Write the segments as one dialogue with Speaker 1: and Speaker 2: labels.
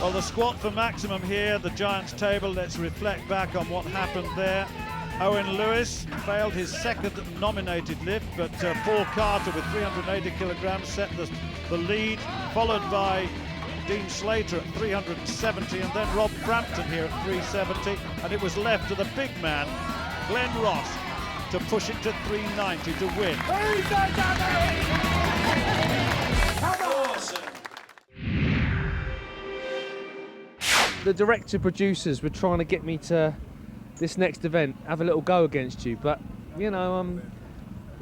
Speaker 1: Well, the squat for maximum here, the Giants table. Let's reflect back on what happened there. Owen Lewis failed his second nominated lift, but Paul Carter with 380 kilograms set the lead, followed by Dean Slater at 370, and then Rob Frampton here at 370, and it was left to the big man, Glenn Ross, to push it to 390 to win.
Speaker 2: The director producers were trying to get me to this next event, have a little go against you, but you know,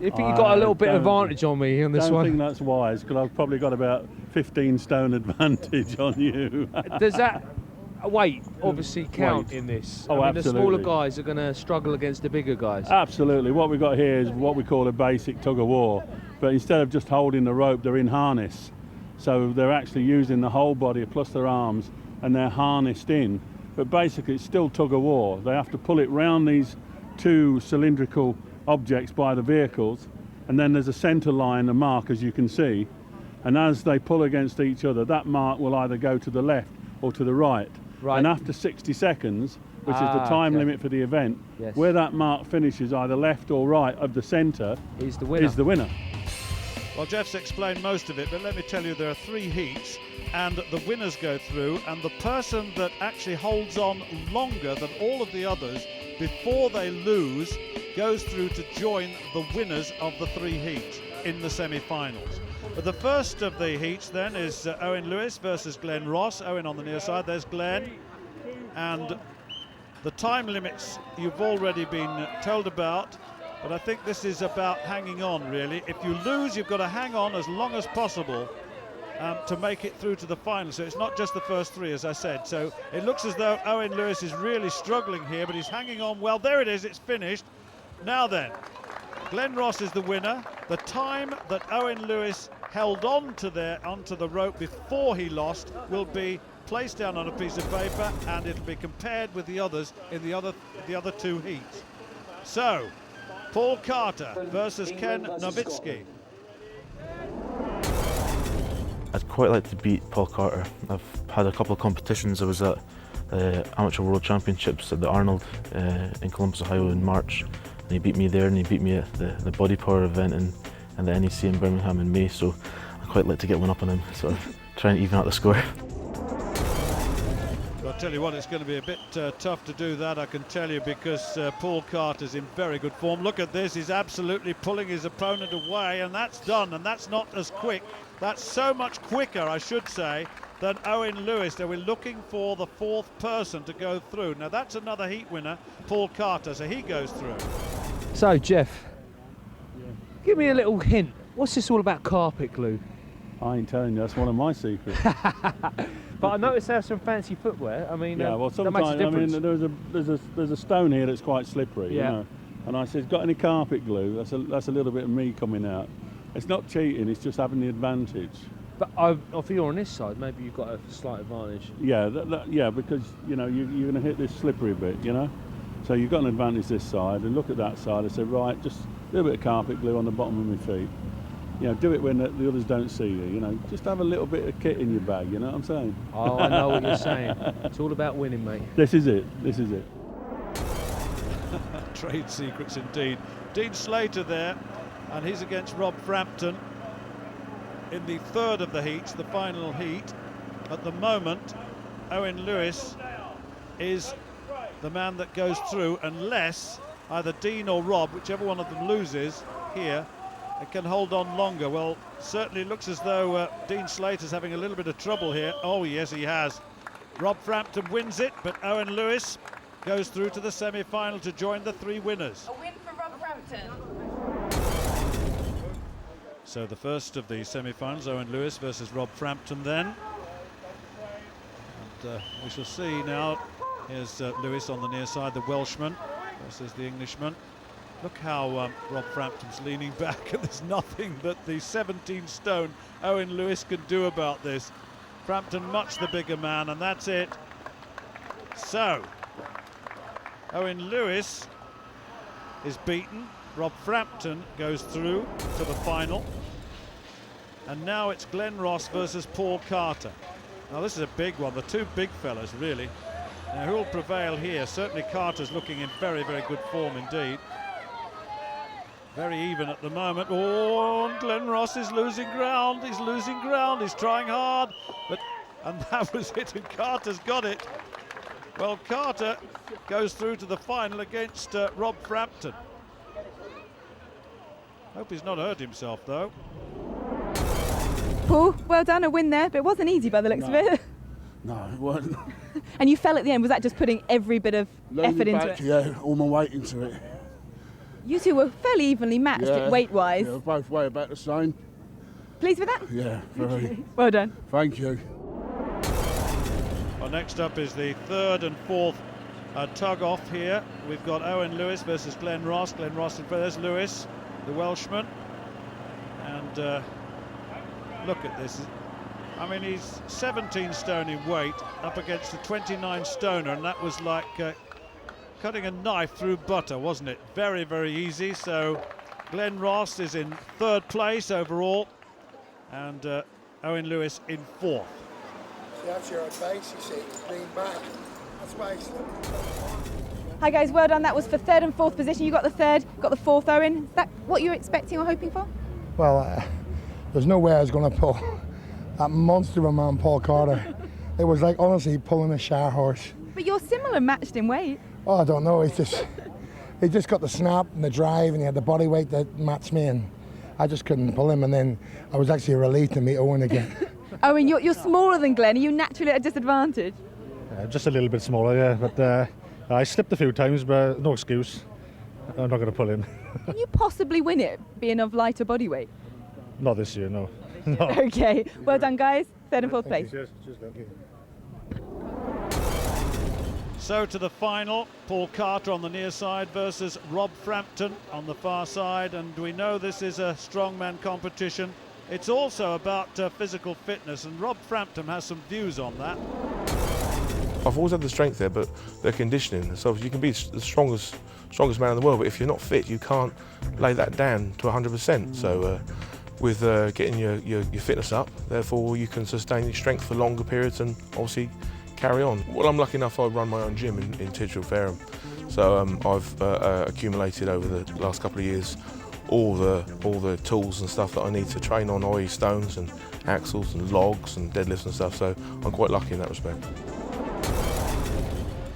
Speaker 2: you think you got a little bit of advantage on me on this one.
Speaker 3: I don't think that's wise, because I've probably got about 15 stone advantage on you.
Speaker 2: Does that weight obviously count in this?
Speaker 3: Oh,
Speaker 2: I mean,
Speaker 3: absolutely.
Speaker 2: the smaller guys are going to struggle against the bigger guys.
Speaker 3: Absolutely. What we've got here is what we call a basic tug of war, but instead of just holding the rope, they're in harness. So they're actually using the whole body plus their arms, and they're harnessed in. But basically it's still tug of war. They have to pull it round these two cylindrical objects by the vehicles, and then there's a centre line, a mark, as you can see, and as they pull against each other, that mark will either go to the left or to the right. And after 60 seconds, which is the time limit for the event, where that mark finishes either left or right of the centre is the winner.
Speaker 1: Well, Jeff's explained most of it, but let me tell you, there are 3 heats, and the winners go through, and the person that actually holds on longer than all of the others before they lose goes through to join the winners of the 3 heats in the semi-finals. But the first of the heats then is Owen Lewis versus Glenn Ross. Owen on the near side, there's Glenn. And the time limits you've already been told about, but I think this is about hanging on, really. If you lose, you've got to hang on as long as possible to make it through to the final. So it's not just the first 3, as I said. So it looks as though Owen Lewis is really struggling here, but he's hanging on well. There it is, it's finished. Now then, Glenn Ross is the winner. The time that Owen Lewis held onto the rope before he lost will be placed down on a piece of paper, and it'll be compared with the others in the other 2 heats. So, Paul Carter versus Ken Nowitzki.
Speaker 4: I'd quite like to beat Paul Carter. I've had a couple of competitions. I was at the Amateur World Championships at the Arnold in Columbus, Ohio in March, and he beat me there, and he beat me at the Body Power event and the NEC in Birmingham in May, so I'd quite like to get one up on him, sort of try and even out the score.
Speaker 1: I'll tell you what, it's going to be a bit tough to do that, I can tell you, because Paul Carter's in very good form. Look at this, he's absolutely pulling his opponent away, and that's done, and that's not as quick. That's so much quicker, I should say, than Owen Lewis. So we're looking for the 4th person to go through. Now that's another heat winner, Paul Carter, so he goes through.
Speaker 2: So, Jeff, give me a little hint. What's this all about carpet glue?
Speaker 3: I ain't telling you, that's one of my secrets.
Speaker 2: But I noticed they have some fancy footwear. I mean,
Speaker 3: yeah, well,
Speaker 2: that makes a
Speaker 3: sometimes, I
Speaker 2: difference.
Speaker 3: mean, there's a stone here that's quite slippery, you know. And I said, got any carpet glue? That's a little bit of me coming out. It's not cheating, it's just having the advantage.
Speaker 2: But if you're on this side, maybe you've got a slight advantage.
Speaker 3: Yeah, yeah, because you know you're going to hit this slippery bit, you know. So you've got an advantage this side, and look at that side. I said, right, just a little bit of carpet glue on the bottom of my feet. You know, do it when the others don't see you. You know, just have a little bit of kit in your bag. You know what I'm saying?
Speaker 2: Oh, I know what you're saying. It's all about winning, mate.
Speaker 3: This is it. This is it.
Speaker 1: Trade secrets indeed. Dean Slater there, and he's against Rob Frampton in the 3rd of the heats, the final heat. At the moment, Owen Lewis is the man that goes through, unless either Dean or Rob, whichever one of them loses here, it can hold on longer. Well, certainly looks as though Dean Slater's having a little bit of trouble here. Oh yes, he has. Rob Frampton wins it, but Owen Lewis goes through to the semi-final to join the 3 winners.
Speaker 5: A win for Rob Frampton.
Speaker 1: So the first of the semi-finals, Owen Lewis versus Rob Frampton then. And we shall see now. Here's Lewis on the near side, the Welshman versus the Englishman. Look how Rob Frampton's leaning back, and there's nothing that the 17-stone Owen Lewis can do about this. Frampton much the bigger man, and that's it. So, Owen Lewis is beaten. Rob Frampton goes through to the final. And now it's Glenn Ross versus Paul Carter. Now this is a big one, the two big fellas really. Now who will prevail here? Certainly Carter's looking in very, very good form indeed. Very even at the moment. Oh, and Glenn Ross is losing ground. He's losing ground. He's trying hard, and that was it. And Carter's got it. Well, Carter goes through to the final against Rob Frampton. Hope he's not hurt himself though.
Speaker 5: Paul, well done, a win there, but it wasn't easy by the looks of it.
Speaker 6: No, it wasn't.
Speaker 5: And you fell at the end. Was that just putting every bit of effort into it?
Speaker 6: Yeah, all my weight into it.
Speaker 5: You two were fairly evenly matched weight-wise.
Speaker 6: Yeah, both weigh about the same.
Speaker 5: Pleased with that?
Speaker 6: Yeah, very.
Speaker 5: Well done.
Speaker 6: Thank you.
Speaker 1: Well, next up is the third and fourth tug-off here. We've got Owen Lewis versus Glenn Ross. Glenn Ross, there's Lewis, the Welshman. And look at this. I mean, he's 17 stone in weight up against a 29 stoner, and that was like cutting a knife through butter, wasn't it? Very, very easy. So Glenn Ross is in third place overall, and Owen Lewis in fourth.
Speaker 7: See, that's your advice, you see, lean back. That's wise.
Speaker 5: Hi guys, well done. That was for third and fourth position. You got the third, got the fourth, Owen. Is that what you were expecting or hoping for?
Speaker 7: Well, there's no way I was going to pull that monster of a man, Paul Carter. It was like, honestly, pulling a shire horse.
Speaker 5: But you're similar matched in weight.
Speaker 7: Oh, I don't know. He just got the snap and the drive, and he had the body weight that matched me, and I just couldn't pull him. And then I was actually relieved to meet Owen again.
Speaker 5: Owen, you're smaller than Glenn. Are you naturally at a disadvantage?
Speaker 8: Just a little bit smaller, yeah. But I slipped a few times, but no excuse. I'm not going to pull him.
Speaker 5: Can you possibly win it, being of lighter body weight?
Speaker 8: Not this year, no. No.
Speaker 5: Okay, well done, guys. Third and fourth place.
Speaker 8: Cheers, thank you.
Speaker 1: So to the final, Paul Carter on the near side versus Rob Frampton on the far side, and we know this is a strongman competition. It's also about physical fitness, and Rob Frampton has some views on that.
Speaker 9: I've always had the strength there, but the conditioning. So you can be the strongest man in the world, but if you're not fit, you can't lay that down to 100%. So with getting your fitness up, therefore you can sustain your strength for longer periods and obviously carry on. Well, I'm lucky enough I run my own gym in Tidgell Fareham. So I've accumulated over the last couple of years all the tools and stuff that I need to train on, i.e. stones and axles and logs and deadlifts and stuff. So I'm quite lucky in that respect.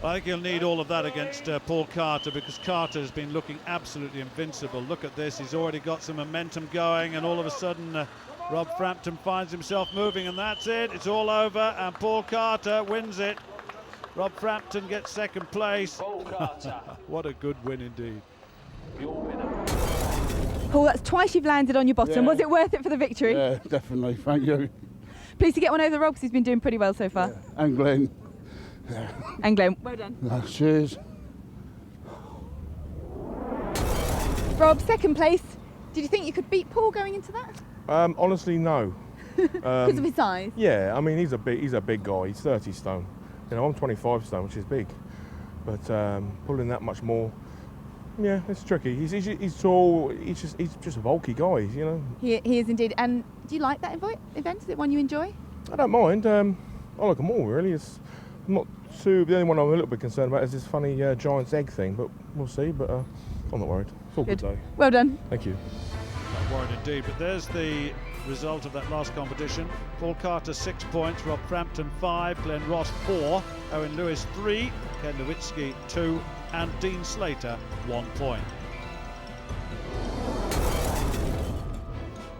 Speaker 1: I think he'll need all of that against Paul Carter, because Carter has been looking absolutely invincible. Look at this, he's already got some momentum going, and all of a sudden Rob Frampton finds himself moving, and that's it, it's all over, and Paul Carter wins it. Rob Frampton gets second place.
Speaker 2: Paul Carter.
Speaker 1: What a good win indeed.
Speaker 2: Your winner.
Speaker 5: Paul, that's twice you've landed on your bottom.
Speaker 6: Yeah.
Speaker 5: Was it worth it for the victory?
Speaker 6: Yeah, definitely. Thank you.
Speaker 5: Pleased to get one over the Rob, because he's been doing pretty well so far.
Speaker 6: Yeah. And Glenn. Yeah.
Speaker 5: And Glenn, well done.
Speaker 6: Cheers.
Speaker 5: Rob, second place. Did you think you could beat Paul going into that?
Speaker 9: Honestly, no.
Speaker 5: Because of his size?
Speaker 9: Yeah, I mean he's a big guy. He's 30 stone. You know, I'm 25 stone, which is big. But pulling that much more, yeah, it's tricky. He's tall. He's just a bulky guy. You know.
Speaker 5: He is indeed. And do you like that event? Is it one you enjoy?
Speaker 9: I don't mind. I like them all really. It's not too. The only one I'm a little bit concerned about is this funny giant's egg thing. But we'll see. But I'm not worried. It's all good though.
Speaker 5: Well done.
Speaker 9: Thank you.
Speaker 1: Not worried indeed, but there's the result of that last competition. Paul Carter 6 points, Rob Frampton 5, Glenn Ross 4, Owen Lewis 3, Ken Nowitzki 2, and Dean Slater 1 point.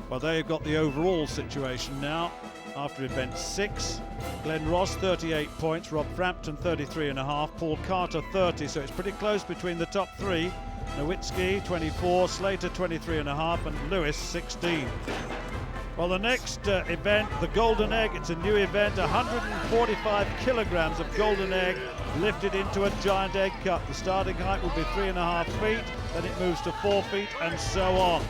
Speaker 1: Well, there you've got the overall situation now. After event 6, Glenn Ross 38 points, Rob Frampton 33.5, Paul Carter 30, so it's pretty close between the top 3. Nowitzki 24, Slater 23.5, and Lewis 16. Well, the next event, the Golden Egg, it's a new event, 145 kilograms of golden egg lifted into a giant egg cup. The starting height will be 3.5 feet, then it moves to 4 feet, and so on.